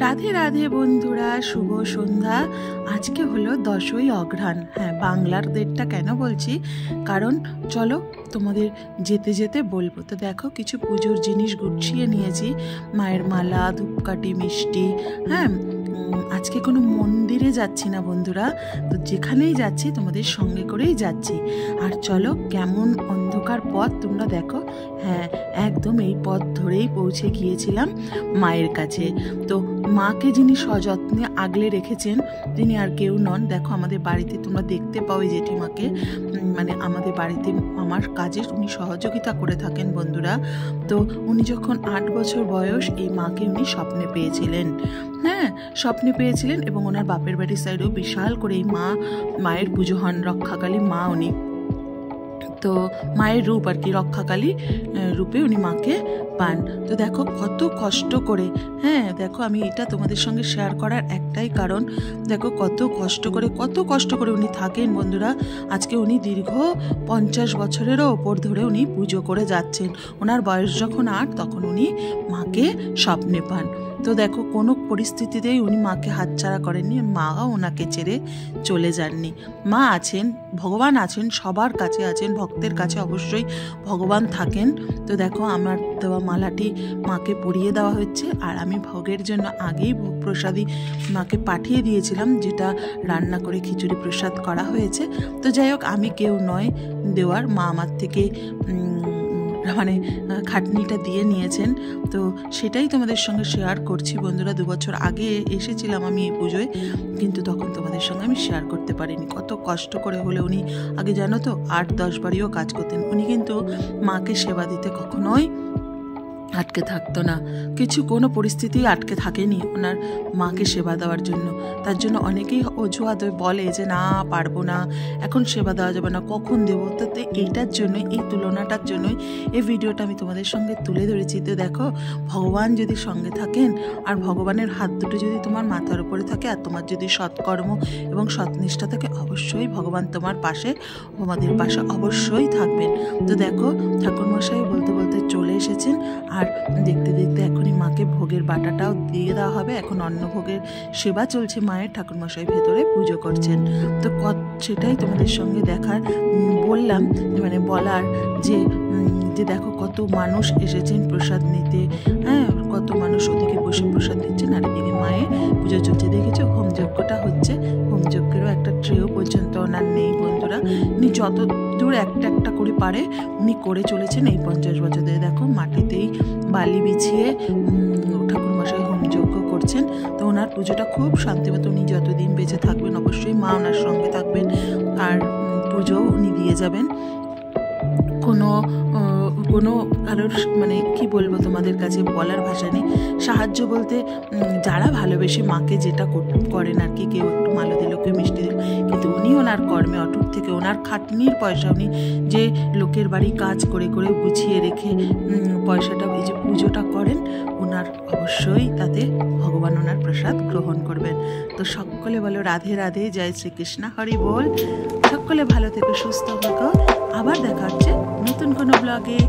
রাধে রাধে বন্ধুরা, শুভ সন্ধ্যা। আজকে হলো 10ই অঘ্রাণ। হ্যাঁ, বাংলার ডেটটা কেন বলছি, কারণ চলো তোমাদের যেতে যেতে বলবো। তো দেখো, কিছু পুজোর জিনিস গুছিয়ে নিয়েছি, মায়ের মালা, ধূপকাঠি, মিষ্টি। হ্যাঁ, আজকে কোনো মন্দিরে যাচ্ছি না বন্ধুরা, তো যেখানেই যাচ্ছি তোমাদের সঙ্গে করেই যাচ্ছি। আর চলো, কেমন অন্ধকার পথ তোমরা দেখো। হ্যাঁ, একদম এই পথ ধরেই পৌঁছে গিয়েছিলাম মায়ের কাছে। তো মাকে যিনি সযত্নে আগলে রেখেছেন, তিনি আর কেউ নন। দেখো, আমাদের বাড়িতে তোমরা দেখতে পাও এই জেঠিমাকে, মানে আমাদের বাড়িতে আমার কাজে উনি সহযোগিতা করে থাকেন বন্ধুরা। তো উনি যখন 8 বছর বয়স, এই মাকে উনি স্বপ্নে পেয়েছিলেন। হ্যাঁ, স্বপ্নে পেয়েছিলেন, এবং ওনার বাপের বাড়ির সাইডেও বিশাল করে এই মায়ের পুজো হন। রক্ষাকালী মা উনি, তো মায়ের রূপ আর কি, রক্ষাকালী রূপে উনি মাকে পান। তো দেখো কত কষ্ট করে, হ্যাঁ দেখো, আমি এটা তোমাদের সঙ্গে শেয়ার করার একটাই কারণ, দেখো কত কষ্ট করে উনি থাকেন বন্ধুরা। আজকে উনি দীর্ঘ 50 বছরেরও ওপর ধরে উনি পুজো করে যাচ্ছেন। ওনার বয়স যখন 8, তখন উনি মাকে স্বপ্নে পান। তো দেখো, কোনো পরিস্থিতিতেই উনি মাকে হাতছাড়া করেননি, মাও ওনাকে ছেড়ে চলে যাননি। মা আছেন, ভগবান আছেন, সবার কাছে আছেন, ভক্তের কাছে অবশ্যই ভগবান থাকেন। তো দেখো, আমার দেওয়া মালাটি মাকে পরিয়ে দেওয়া হচ্ছে, আর আমি ভোগের জন্য আগেই ভোগ প্রসাদী মাকে পাঠিয়ে দিয়েছিলাম, যেটা রান্না করে খিচুড়ি প্রসাদ করা হয়েছে। তো যাই হোক, আমি কেউ নয় দেওয়ার, মা আমার থেকে মানে খাটনিটা দিয়ে নিয়েছেন। তো সেটাই তোমাদের সঙ্গে শেয়ার করছি বন্ধুরা। 2 বছর আগে এসেছিলাম আমি এই পুজোয়, কিন্তু তখন তোমাদের সঙ্গে আমি শেয়ার করতে পারিনি। কত কষ্ট করে হলে উনি আগে, জানো তো, 8-10 বাড়িও কাজ করতেন। উনি কিন্তু মাকে সেবা দিতে কখনোই আটকে থাকতো না, কোনো পরিস্থিতি আটকে থাকেনি ওনার মাকে সেবা দেওয়ার জন্য। তার জন্য অনেকেই অজুহাত বলে যে না, পারবো না, এখন সেবা দেওয়া যাবে না, কখন দেবো। তো এইটার জন্যই, এই তুলনাটার জন্যই এই ভিডিওটা আমি তোমাদের সঙ্গে তুলে ধরেছি। তো দেখো, ভগবান যদি সঙ্গে থাকেন, আর ভগবানের হাত দুটো যদি তোমার মাথার উপরে থাকে, আর তোমার যদি সৎকর্ম এবং সৎনিষ্ঠা থাকে, অবশ্যই ভগবান তোমার পাশে, আমাদের পাশে অবশ্যই থাকবেন। তো দেখো, ঠাকুরমশাই বলতে বলতে চলে এসেছেন, আর দেখতে দেখতে এখনই মাকে ভোগের বাটাটাও দিয়ে দেওয়া হবে। এখন অন্নভোগের সেবা চলছে মায়ের, ঠাকুরমশাই ভেতরে পুজো করছেন। তো সেটাই তোমাদের সঙ্গে বললাম, মানে বলার যে দেখো কত মানুষ এসেছেন প্রসাদ নিতে। হ্যাঁ, কত মানুষ ওদিকে বসে প্রসাদ নিচ্ছেন, আর এদিকে মায়ের পুজো চলছে। দেখেছো, হোমযজ্ঞটা হচ্ছে, হোমযজ্ঞেরও একটা ট্রেও পর্যন্ত ওনার নেই বন্ধুরা। উনি যত দূর একটা করে পারে উনি করে চলেছেন এই 50 বছর ধরে। দেখো, মাটিতেই বালি বিছিয়ে ঠাকুরমশাই হোমযজ্ঞ করছেন। তো ওনার পুজোটা খুব শান্তিমতো, উনি যতদিন বেঁচে থাকবেন অবশ্যই মা ওনার সঙ্গে থাকবেন, আর পুজোও উনি দিয়ে যাবেন। কোনো কারোর, মানে কি বলবো, তোমাদের কাছে বলার ভাষা নেই। সাহায্য বলতে, যারা ভালোবেসে মাকে যেটা করেন আর কি, কেউ একটু মালা দিল, কেউ মিষ্টি দিল, কিন্তু উনি ওনার কর্মে অটুট থেকে, ওনার খাটনির পয়সা, উনি যে লোকের বাড়ি কাজ করে করে গুছিয়ে রেখে পয়সাটা, এই যে পুজোটা করেন, ওনার অবশ্যই তাতে ভগবান ওনার প্রসাদ গ্রহণ করবেন। তো সকলে বলো রাধে রাধে, জয় শ্রীকৃষ্ণ, হরি বল। সকলে ভালো থেকো, সুস্থ থেকো। আবার দেখা হচ্ছে নতুন কোনো ব্লগে।